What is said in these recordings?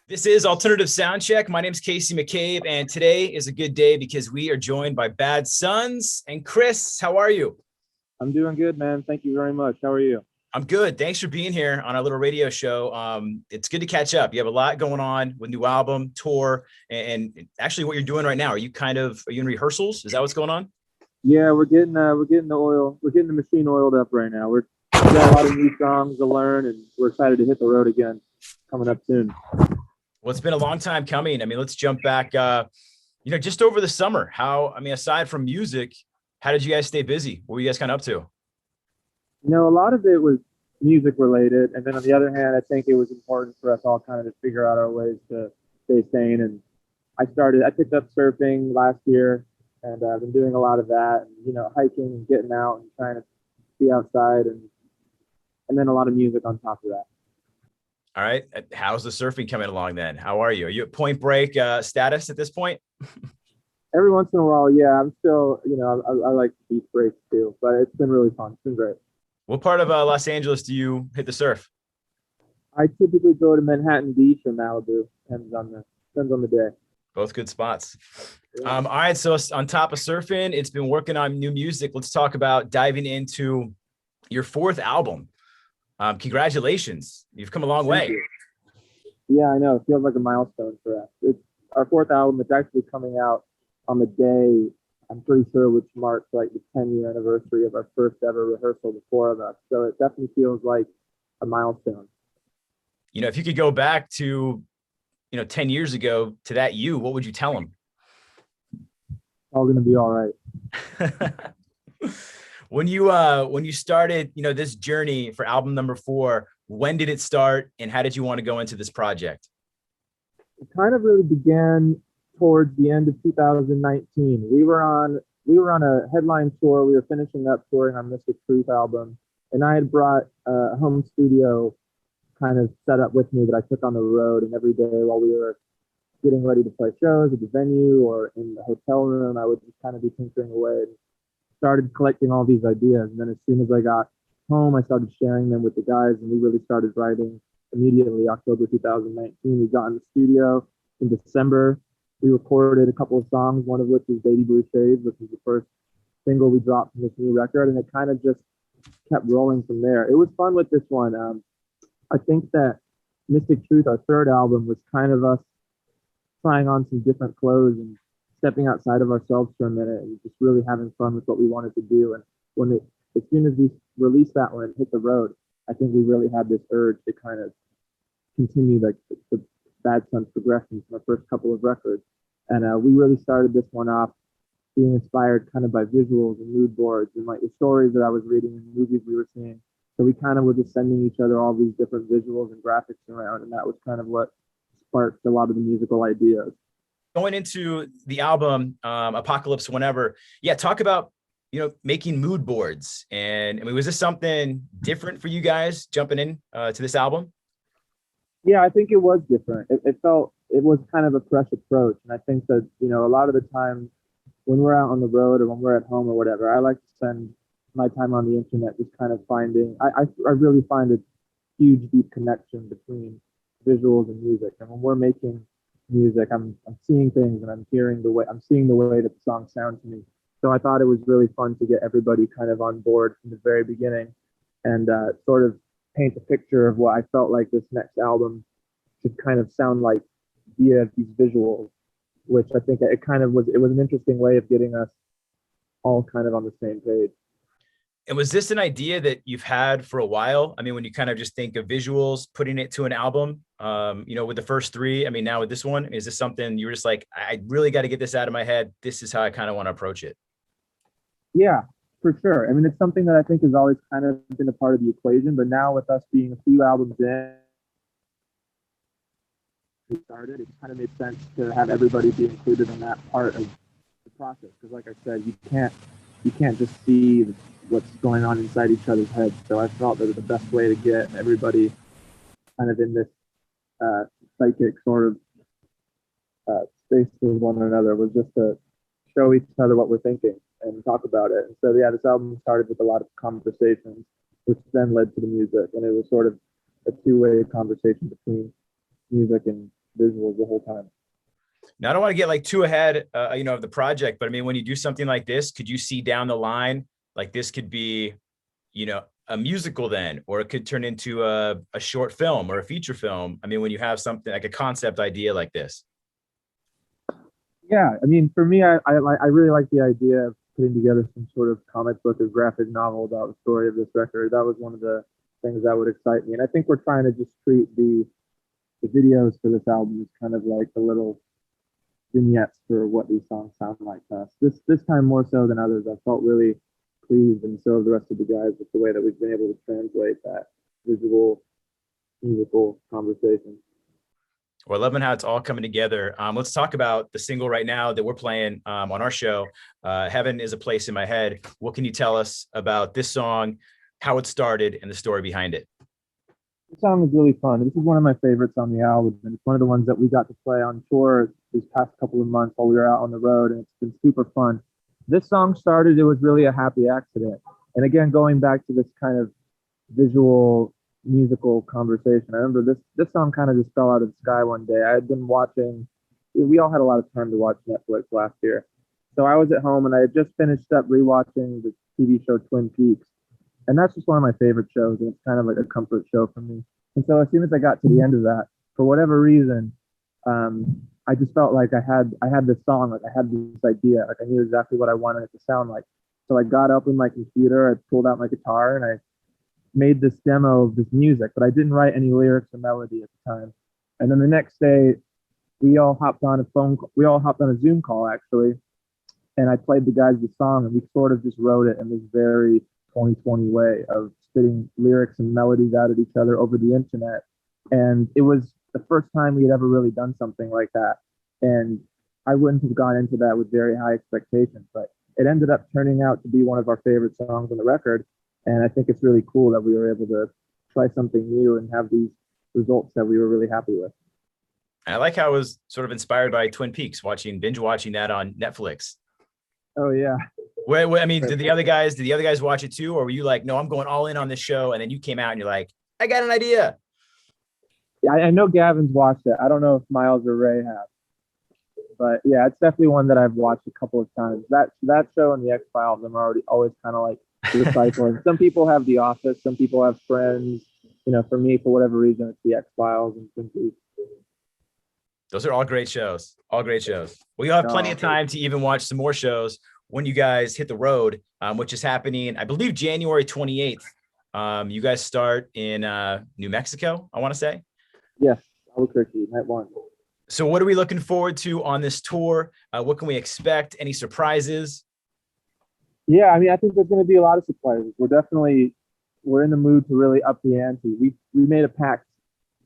This is Alternative Soundcheck. My name is Casey McCabe, and today is a good day because we are joined by Bad Suns. And Chris, how are you? I'm doing good, man. Thank you very much. How are you? I'm good. Thanks for being here on our little radio show. It's good to catch up. You have a lot going on with new album, tour, and actually what you're doing right now. Are you in rehearsals? Is that what's going on? Yeah, we're getting the machine oiled up right now. We've got a lot of new songs to learn, and we're excited to hit the road again coming up soon. Well, it's been a long time coming. Let's jump back, just over the summer. Aside from music, how did you guys stay busy? What were you guys kind of up to? A lot of it was music related. And then on the other hand, I think it was important for us all kind of to figure out our ways to stay sane. And I picked up surfing last year, and I've been doing a lot of that, and, hiking and getting out and trying to be outside, and then a lot of music on top of that. All right. How's the surfing coming along then? How are you? Are you at point break status at this point? Every once in a while, yeah, I'm still, I like beach breaks too, but it's been really fun. It's been great. What part of Los Angeles do you hit the surf? I typically go to Manhattan Beach or Malibu. Depends on the day. Both good spots. Yeah. All right. So on top of surfing, it's been working on new music. Let's talk about diving into your fourth album. Congratulations. You've come a long way. Yeah, I know. It feels like a milestone for us. It's our fourth album. It's actually coming out on the day, I'm pretty sure, which marks like the 10-year anniversary of our first ever rehearsal, the four of us. So it definitely feels like a milestone. If you could go back to, 10 years ago to that what would you tell them? All going to be all right. When you started, this journey for album number 4, when did it start and how did you want to go into this project? It kind of really began towards the end of 2019. We were on a headline tour. We were finishing up touring on Mystic Truth album, and I had brought a home studio kind of set up with me that I took on the road, and every day while we were getting ready to play shows at the venue or in the hotel room, I would just kind of be tinkering away and started collecting all these ideas. And then as soon as I got home, I started sharing them with the guys, and we really started writing immediately. October 2019, we got in the studio. In December, we recorded a couple of songs, one of which is Baby Blue Shades, which is the first single we dropped from this new record, and it kind of just kept rolling from there. It was fun with this one. I think that Mystic Truth, our third album, was kind of us trying on some different clothes and stepping outside of ourselves for a minute and just really having fun with what we wanted to do. And as soon as we released that one and hit the road, I think we really had this urge to kind of continue the Bad Suns progression from our first couple of records. And we really started this one off being inspired kind of by visuals and mood boards and like the stories that I was reading and movies we were seeing. So we kind of were just sending each other all these different visuals and graphics around, and that was kind of what sparked a lot of the musical ideas. Going into the album, Apocalypse Whenever, talk about, making mood boards. And was this something different for you guys jumping in to this album? Yeah, I think it was different. It was kind of a fresh approach. And I think that, a lot of the time when we're out on the road or when we're at home or whatever, I like to spend my time on the internet just kind of finding, I really find a huge, deep connection between visuals and music. And when we're making music, I'm seeing things and I'm seeing the way that the songs sound to me. So I thought it was really fun to get everybody kind of on board from the very beginning and sort of paint a picture of what I felt like this next album should kind of sound like via these visuals, which I think it was an interesting way of getting us all kind of on the same page. And was this an idea that you've had for a while? When you kind of just think of visuals, putting it to an album, with the first 3, now with this one, is this something you were just like, I really got to get this out of my head. This is how I kind of want to approach it. Yeah, for sure. It's something that I think has always kind of been a part of the equation, but now with us being a few albums in, it kind of made sense to have everybody be included in that part of the process. Because like I said, you can't just see what's going on inside each other's heads. So I felt that the best way to get everybody kind of in this psychic sort of space with one another was just to show each other what we're thinking and talk about it. And so, this album started with a lot of conversations, which then led to the music. And it was sort of a two-way conversation between music and visuals the whole time. Now, I don't want to get like too ahead, of the project, but I mean, when you do something like this, could you see down the line, like this could be, a musical then, or it could turn into a short film or a feature film? I mean, when you have something like a concept idea like this. Yeah, I mean, for me, I really like the idea of putting together some sort of comic book or graphic novel about the story of this record. That was one of the things that would excite me, and I think we're trying to just treat the videos for this album as kind of like the little vignettes for what these songs sound like to us. This time more so than others, I felt really pleased, and so have the rest of the guys, with the way that we've been able to translate that visual musical conversation. Well, loving how it's all coming together. Let's talk about the single right now that we're playing on our show. Heaven is a Place in My Head. What can you tell us about this song, how it started, and the story behind it? This song is really fun. This is one of my favorites on the album, and it's one of the ones that we got to play on tour these past couple of months while we were out on the road, and it's been super fun. This song started, it was really a happy accident. And again, going back to this kind of visual musical conversation, I remember this song kind of just fell out of the sky one day. I had been watching, we all had a lot of time to watch Netflix last year. So I was at home and I had just finished up rewatching the TV show Twin Peaks. And that's just one of my favorite shows, and it's kind of like a comfort show for me. And so as soon as I got to the end of that, for whatever reason, I just felt like I had this song, like I had this idea, like I knew exactly what I wanted it to sound like. So I got up in my computer, I pulled out my guitar, and I made this demo of this music, but I didn't write any lyrics or melody at the time. And then the next day, we all hopped on a Zoom call actually, and I played the guys the song, and we sort of just wrote it in this very 2020 way of spitting lyrics and melodies out at each other over the internet. And it was the first time we had ever really done something like that. And I wouldn't have gone into that with very high expectations, but it ended up turning out to be one of our favorite songs on the record. And I think it's really cool that we were able to try something new and have these results that we were really happy with. I like how it was sort of inspired by Twin Peaks, binge watching that on Netflix. Oh yeah. Well, I mean, did the other guys watch it too? Or were you like, no, I'm going all in on this show? And then you came out and you're like, I got an idea. Yeah, I know Gavin's watched it. I don't know if Miles or Ray have. But yeah, it's definitely one that I've watched a couple of times. That show and the X-Files, I'm always kind of like recycling. Some people have The Office, some people have Friends. For me, for whatever reason, it's the X-Files and Twin Peaks. Those are all great shows. All great shows. Well, you'll have plenty of time to even watch some more shows when you guys hit the road, which is happening, I believe, January 28th. You guys start in New Mexico, I want to say. Yes, Albuquerque, night one. So what are we looking forward to on this tour? What can we expect? Any surprises? Yeah, I mean, I think there's going to be a lot of surprises. We're in the mood to really up the ante. We made a pact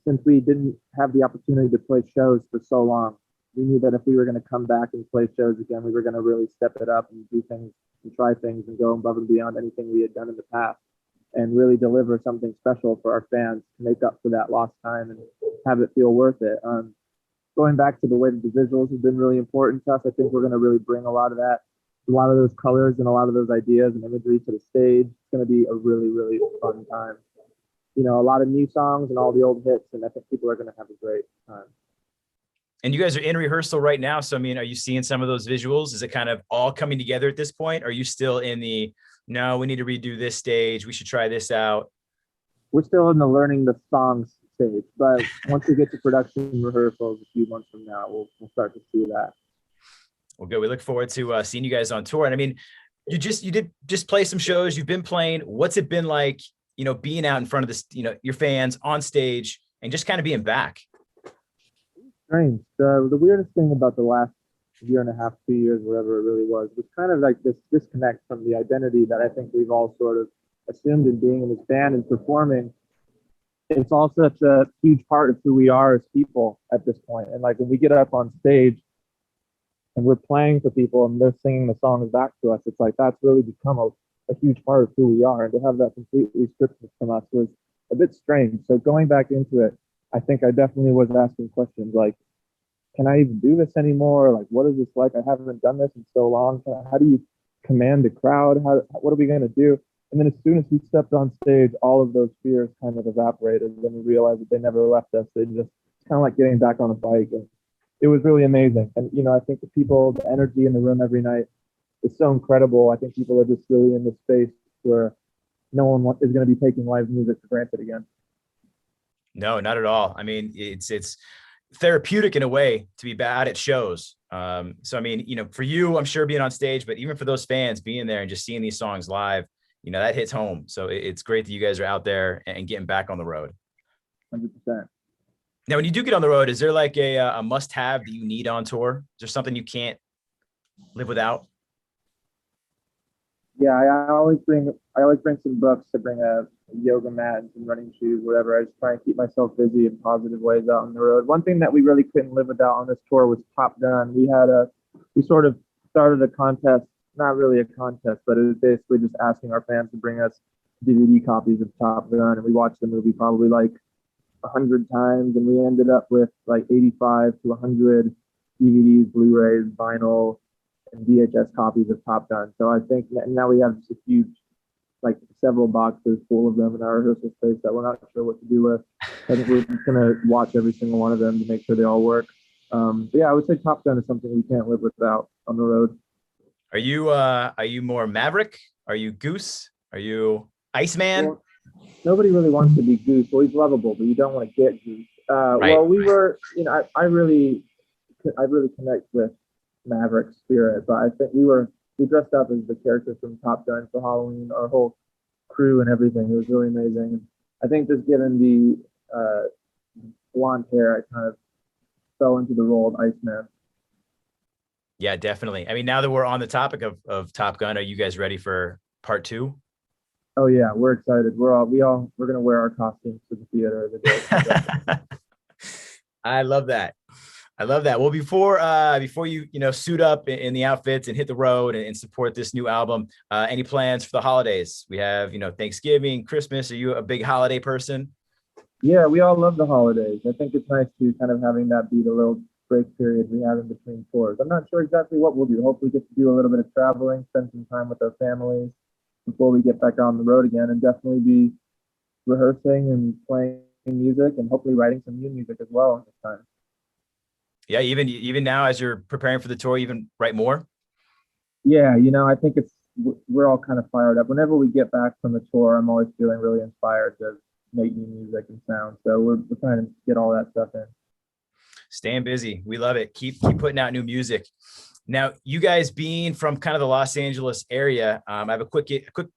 since we didn't have the opportunity to play shows for so long. We knew that if we were going to come back and play shows again, we were going to really step it up and do things and try things and go above and beyond anything we had done in the past, and really deliver something special for our fans to make up for that lost time and have it feel worth it. Going back to the way that the visuals have been really important to us, I think we're going to really bring a lot of those colors and a lot of those ideas and imagery to the stage. It's going to be a really, really fun time. A lot of new songs and all the old hits, and I think people are going to have a great time. And you guys are in rehearsal right now. So, I mean, are you seeing some of those visuals? Is it kind of all coming together at this point? Or are you still in no, we need to redo this stage, we should try this out? We're still in the learning the songs stage, but once we get to production rehearsals a few months from now, we'll start to see that. Well, good. We look forward to seeing you guys on tour. And I mean, you did just play some shows. You've been playing. What's it been like, being out in front of this, your fans on stage and just kind of being back? Strange. The weirdest thing about the last year and a half, 2 years, whatever it really was kind of like this disconnect from the identity that I think we've all sort of assumed in being in this band and performing. It's all such a huge part of who we are as people at this point. And like when we get up on stage and we're playing for people and they're singing the songs back to us, it's like that's really become a huge part of who we are. And to have that completely stripped from us was a bit strange. So going back into it, I think I definitely was asking questions like, can I even do this anymore? Like, what is this like? I haven't done this in so long. How do you command a crowd? What are we going to do? And then as soon as we stepped on stage, all of those fears kind of evaporated. And we realized that they never left us. They just kind of like getting back on a bike. And it was really amazing. And, I think the energy in the room every night is so incredible. I think people are just really in this space where no one is going to be taking live music for granted again. No, not at all. I mean, it's therapeutic in a way to be bad at shows. So, I mean, for you, I'm sure being on stage, but even for those fans being there and just seeing these songs live, that hits home. So it's great that you guys are out there and getting back on the road. 100%. Now, when you do get on the road, is there like a must-have that you need on tour? Is there something you can't live without? Yeah, I always bring some books, to bring a yoga mat and some running shoes, whatever. I just try and keep myself busy in positive ways out on the road. One thing that we really couldn't live without on this tour was Top Gun. We sort of started a contest, not really a contest, but it was basically just asking our fans to bring us DVD copies of Top Gun, and we watched the movie probably like 100 times, and we ended up with like 85 to 100 DVDs, Blu-rays, vinyl, and VHS copies of Top Gun. So I think now we have just a huge, like several boxes full of them in our rehearsal space that we're not sure what to do with. I think we're just gonna watch every single one of them to make sure they all work. But yeah, I would say Top Gun is something we can't live without on the road. Are you more Maverick? Are you Goose? Are you Iceman? Well, nobody really wants to be Goose. Well, he's lovable, but you don't want to get Goose. Right. Well, we were, I really connect with Maverick spirit, but I think we dressed up as the characters from Top Gun for Halloween, our whole crew and everything. It was really amazing. I think just given the blonde hair, I kind of fell into the role of Iceman. Yeah, definitely. I mean, now that we're on the topic of Top Gun, are you guys ready for part 2? Oh yeah, we're excited. We're gonna wear our costumes to the theater the day. I love that. Well, before you suit up in the outfits and hit the road and support this new album, any plans for the holidays? We have Thanksgiving, Christmas. Are you a big holiday person? Yeah, we all love the holidays. I think it's nice to kind of having that be the little break period we have in between tours. I'm not sure exactly what we'll do. Hopefully get to do a little bit of traveling, spend some time with our families before we get back on the road again, and definitely be rehearsing and playing music and hopefully writing some new music as well at this time. Yeah, even now as you're preparing for the tour, even write more? Yeah, I think we're all kind of fired up. Whenever we get back from the tour, I'm always feeling really inspired to make new music and sound. So we're trying to get all that stuff in. Staying busy. We love it. Keep putting out new music. Now, you guys being from kind of the Los Angeles area, I have a quick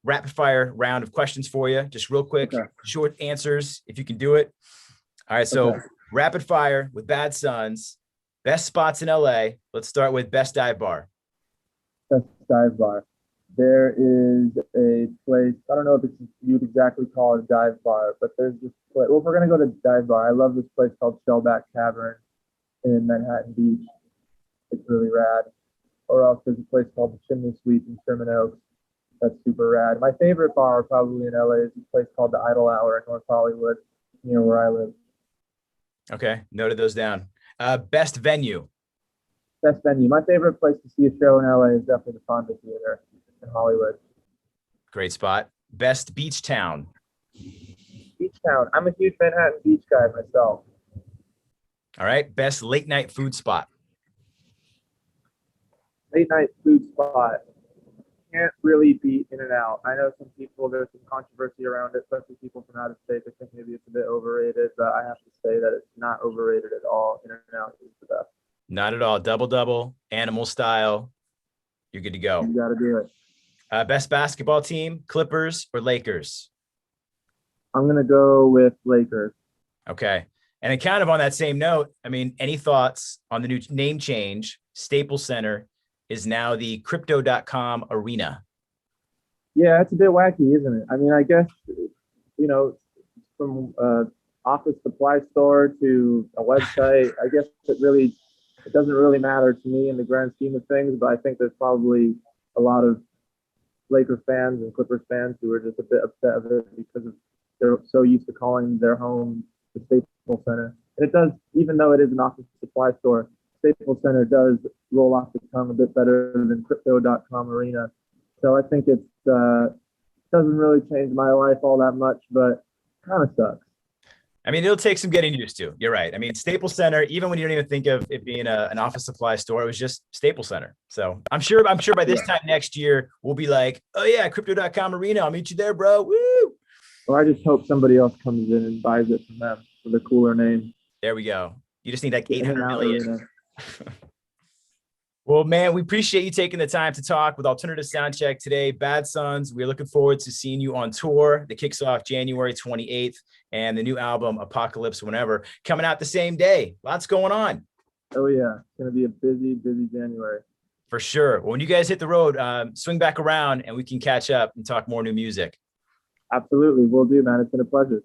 rapid fire round of questions for you. Just real quick, okay. Short answers, if you can do it. All right. So rapid fire with Bad Suns, best spots in LA. Let's start with best dive bar. Best dive bar. There is a place, I don't know if you'd exactly call it a dive bar, but there's this place. Well, if we're going to go to dive bar, I love this place called Shellback Tavern in Manhattan Beach. It's really rad. Or else there's a place called the Chimney Sweep in Sherman Oaks. That's super rad. My favorite bar probably in LA is a place called the Idle Hour in North Hollywood, near where I live. Okay, noted those down. Best venue. Best venue. My favorite place to see a show in LA is definitely the Fonda Theater in Hollywood. Great spot. Best beach town. Beach town. I'm a huge Manhattan Beach guy myself. All right. Best late night food spot. Late night food spot. Can't really beat In-N-Out. I know some people, there's some controversy around it, especially people from out of state. I think maybe it's a bit overrated, but I have to say that it's not overrated at all. In-N-Out is the best. Not at all. Double, animal style. You're good to go. You got to do it. Best basketball team, Clippers or Lakers? I'm going to go with Lakers. Okay. And then kind of on that same note, I mean, any thoughts on the new name change? Staples Center is now the Crypto.com arena. Yeah, it's a bit wacky, isn't it? I mean, I guess, from office supply store to a website, I guess it doesn't really matter to me in the grand scheme of things, but I think there's probably a lot of Lakers fans and Clippers fans who are just a bit upset of it because they're so used to calling their home the Staples Center. And it does, even though it is an office supply store, Staples Center does roll off the tongue a bit better than Crypto.com arena. So I think it doesn't really change my life all that much, but kind of sucks. I mean, it'll take some getting used to. You're right. I mean, Staples Center, even when you don't even think of it being an office supply store, it was just Staples Center. So I'm sure by this time next year, we'll be like, oh yeah, crypto.com arena. I'll meet you there, bro. Woo! Or I just hope somebody else comes in and buys it from them with a cooler name. There we go. You just need like In and 800 out million. arena. Well, man, we appreciate you taking the time to talk with Alternative Soundcheck today. Bad Suns, we're looking forward to seeing you on tour. The kicks off January 28th, and the new album, Apocalypse Whenever, coming out the same day. Lots going on. Oh, yeah. It's going to be a busy, busy January. For sure. Well, when you guys hit the road, swing back around and we can catch up and talk more new music. Absolutely. Will do, man. It's been a pleasure.